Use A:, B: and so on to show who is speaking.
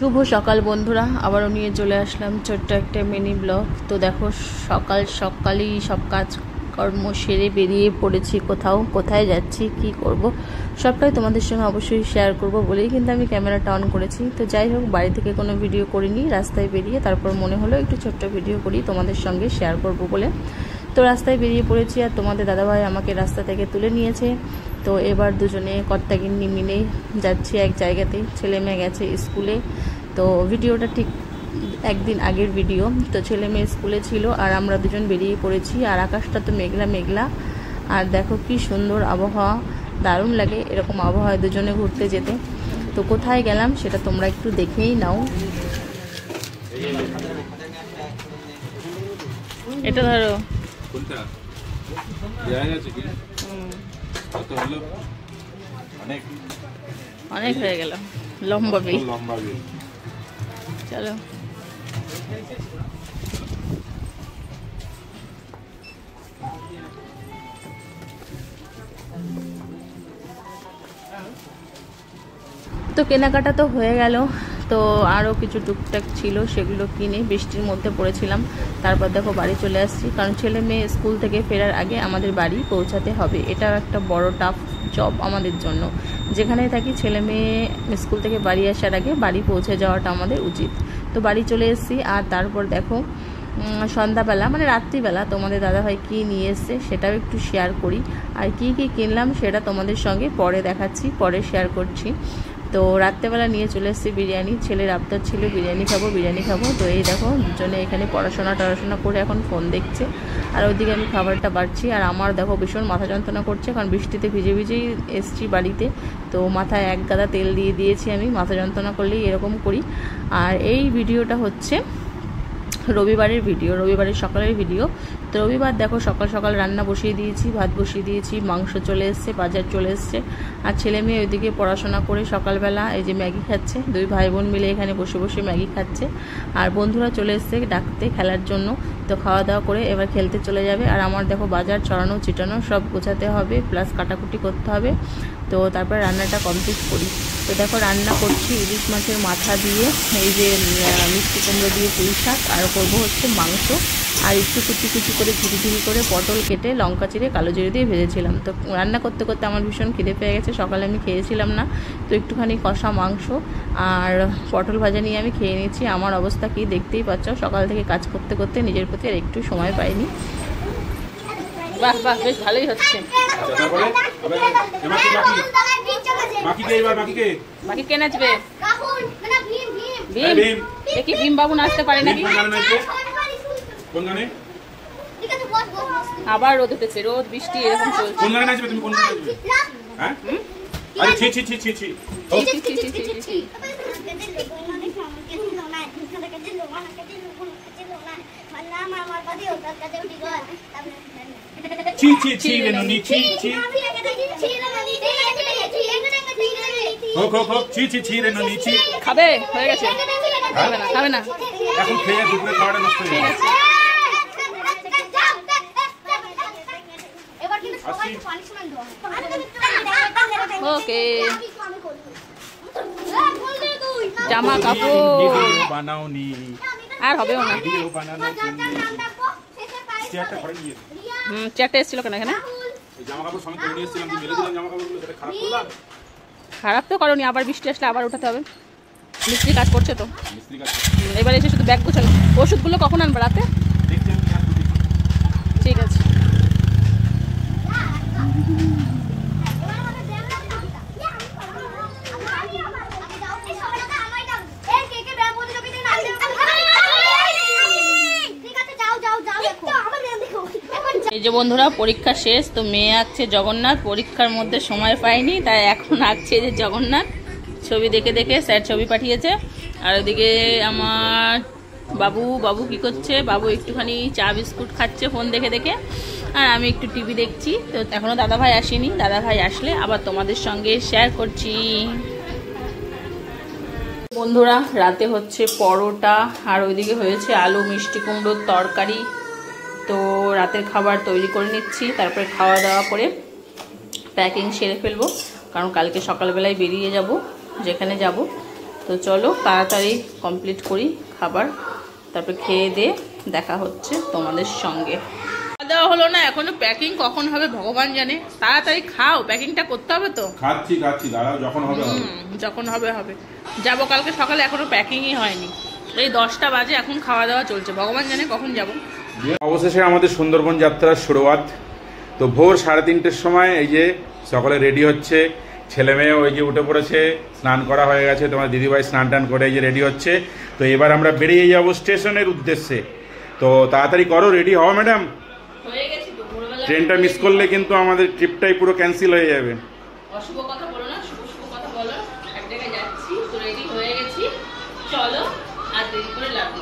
A: শুভ সকাল বন্ধুরা, আবারও নিয়ে চলে আসলাম ছোট্ট একটা মিনি ব্লগ। তো দেখো, সকালই সব কাজকর্ম সেরে বেরিয়ে পড়েছি। কোথায় যাচ্ছি, কি করব, সবটাই তোমাদের সঙ্গে অবশ্যই শেয়ার করব বলেই কিন্তু আমি ক্যামেরাটা অন করেছি। তো যাই হোক, বাড়ি থেকে কোনো ভিডিও করিনি, রাস্তায় বেরিয়ে তারপর মনে হলো একটু ছোট্ট ভিডিও করি তোমাদের সঙ্গে শেয়ার করব বলে। তো রাস্তায় বেরিয়ে পড়েছি, আর তোমাদের দাদাভাই আমাকে রাস্তা থেকে তুলে নিয়েছে। তো এবার দুজনে কর্তাগিন্নি মিলে যাচ্ছি এক জায়গাতেই। ছেলে মেয়ে গেছে স্কুলে। তো ভিডিওটা ঠিক একদিন আগের ভিডিও। তো ছেলে মেয়ে স্কুলে ছিল আর আমরা দুজন বেরিয়ে পড়েছি। আর আকাশটা তো মেঘলা মেঘলা, আর দেখো কি সুন্দর আবহাওয়া, দারুণ লাগে এরকম আবহাওয়ায় দুজনে ঘুরতে যেতে। তো কোথায় গেলাম সেটা তোমরা একটু দেখেই নাও। এটা ধরো, অনেক হয়ে গেল, লম্বা বিল। চলো, তো কেনাকাটা তো হয়ে গেল। তো আরও কিছু টুকটাক ছিল, সেগুলো কিনে বৃষ্টির মধ্যে পড়েছিলাম। তারপর দেখো বাড়ি চলে আসছি, কারণ ছেলে মেয়ে স্কুল থেকে ফেরার আগে আমাদের বাড়ি পৌঁছাতে হবে। এটা একটা বড় টাফ জব আমাদের জন্য। যেখানেই থাকি, ছেলে মেয়ে স্কুল থেকে বাড়ি আসার আগে বাড়ি পৌঁছে যাওয়াটা আমাদের উচিত। তো বাড়ি চলে এসেছি। আর তারপর দেখো সন্ধ্যাবেলা মানে রাত্রিবেলা তোমাদের দাদাভাই কী নিয়ে এসছে সেটাও একটু শেয়ার করি। আর কি কি কিনলাম সেটা তোমাদের সঙ্গে পরে দেখাচ্ছি, পরে শেয়ার করছি। তো রাত্রেবেলা নিয়ে চলে এসেছি বিরিয়ানি। ছেলের আবদার ছিল বিরিয়ানি খাবো। তো এই দেখো, দুজনে এখানে পড়াশোনা করে এখন ফোন দেখছে, আর ওইদিকে আমি খাবারটা বাড়ছি। আর আমার দেখো ভীষণ মাথা যন্ত্রণা করছে, কারণ বৃষ্টিতে ভিজেই এসছি বাড়িতে। তো মাথায় এক গাদা তেল দিয়ে দিয়েছি আমি, মাথা যন্ত্রণা করলেই এরকম করি। আর এই ভিডিওটা হচ্ছে রবিবারের ভিডিও, রবিবারের সকালের ভিডিও। তো রবিবার দেখো, সকাল সকাল রান্না বসিয়ে দিয়েছি, ভাত বসিয়ে দিয়েছি, মাংস চলে এসছে, বাজার চলে এসছে। আর ছেলে মেয়ে ওইদিকে পড়াশোনা করে সকালবেলা এই যে ম্যাগি খাচ্ছে, দুই ভাই বোন মিলে এখানে বসে বসে ম্যাগি খাচ্ছে। আর বন্ধুরা চলে এসছে ডাকতে, খেলার জন্য। তো খাওয়া দাওয়া করে এবার খেলতে চলে যাবে। আর আমার দেখো বাজার ছড়ানো ছিটানো সব গোছাতে হবে, প্লাস কাটাকুটি করতে হবে। তো তারপর রান্নাটা কমপ্লিট করি। তো দেখো রান্না করছি ইলিশ মাছের মাথা দিয়ে, এই যে মিষ্টি কুমড়ো দিয়ে পুঁই শাক, আর করবো হচ্ছে মাংস। আর একটু কুচি করে ঝিরি করে পটল কেটে লঙ্কা চিরে কালো জিরে দিয়ে ভেজেছিলাম। তো রান্না করতে করতে আমার ভীষণ খিদে পেয়ে গেছে, সকালে আমি খেয়েছিলাম না। তো একটুখানি কষা মাংস আর পটল ভাজা নিয়ে আমি খেয়ে নিচ্ছি। আমার অবস্থা কি দেখতেই পাচ্ছ, সকাল থেকে কাজ করতে করতে নিজের প্রতি আর একটু সময় পাইনি। বাহ বাহ, বেশ ভালোই হচ্ছে। বাকি কে নাচবে? ভীম। দেখি ভীম বাবু নাচতে পারে নাকি। আবার রোদ উঠেছে, রোদ বৃষ্টি এরকম চলছে। কোন গানে নাচবে তুমি? কোন গানে নাচবে? হ্যাঁ, আরে ছি ছি ছি ছি ছি ছি ছি ছি রেনুনি ছি ছি হোক হোক হোক ছি ছি ছি রেনুনি ছি। খাবে? হয়ে গেছে। খাবে না এখন, খেয়ে দুপুরে খাওয়াটা নষ্ট হয়ে গেছে। ওকে, জামা কাপড় বানাওনি আর হবেও না। চেয়ারটা এসেছিল কেন এখানে? খারাপ তো করনি, আবার বৃষ্টি আসলে আবার উঠাতে হবে। মিস্ত্রি কাজ করছে তো। এবার এসে শুধু ব্যাগ গোছানো। ওষুধগুলো কখন আনবে? রাতে? ঠিক আছে। এই যে বন্ধুরা, পরীক্ষা শেষ। তো মেয়ে আঁকছে জগন্নাথ, পরীক্ষার মধ্যে সময় পায়নি, তাই এখন আঁকছে যে জগন্নাথ। ছবি দেখে দেখে স্যার ছবি পাঠিয়েছে। আর ওদিকে আমার বাবু কি করছে? বাবু একটুখানি চা বিস্কুট খাচ্ছে ফোন দেখে দেখে, আর আমি একটু টিভি দেখছি। তো এখনও দাদাভাই আসেনি, দাদাভাই আসলে আবার তোমাদের সঙ্গে শেয়ার করছি। বন্ধুরা, রাতে হচ্ছে পরোটা, আর ওইদিকে হয়েছে আলু মিষ্টি কুমড়োর তরকারি। তো রাতের খাবার তৈরি করে নিচ্ছি, তারপরে খাওয়া দাওয়া করে প্যাকিং সেরে ফেলবো, কারণ কালকে সকালবেলায় বেরিয়ে যাব যেখানে যাব। তো চলো তাড়াতাড়ি কমপ্লিট করি খাবার, তারপর খেয়ে দিয়ে দেখা হচ্ছে তোমাদের সঙ্গে। খাওয়া দাওয়া হলো না এখনো, প্যাকিং কখন হবে ভগবান জানে। তাড়াতাড়ি খাও, প্যাকিংটা করতে হবে তো।
B: খাচ্ছি দাঁড়াও, যখন হবে
A: যখন হবে হবে। যাবো কালকে সকালে, এখনো প্যাকিংই হয়নি। এই 10টা বাজে, এখন খাওয়া দাওয়া চলছে, ভগবান জানে কখন যাব।
B: অবশেষে আমাদের সুন্দরবন যাত্রার শুরুয়াত। তো ভোর 3:30-র সময় এই যে সকালে রেডি হচ্ছে, ছেলে মেয়ে ওই যে উঠে পড়েছে, স্নান করা হয়ে গেছে, তোমার দিদিভাই স্নান টান করে এই যে রেডি হচ্ছে। তো এবার আমরা বেরিয়ে যাব স্টেশনের উদ্দেশ্যে। তো তাড়াতাড়ি করো, রেডি হও ম্যাডাম, ট্রেনটা মিস করলে কিন্তু আমাদের ট্রিপটাই পুরো ক্যান্সেল হয়ে যাবে।
A: অশুভ কথা বলো না, শুভ শুভ কথা বলো। এক জায়গায় যাচ্ছি তো রেডি হয়ে গেছি, চলো আর দেরি করে লাভ নেই।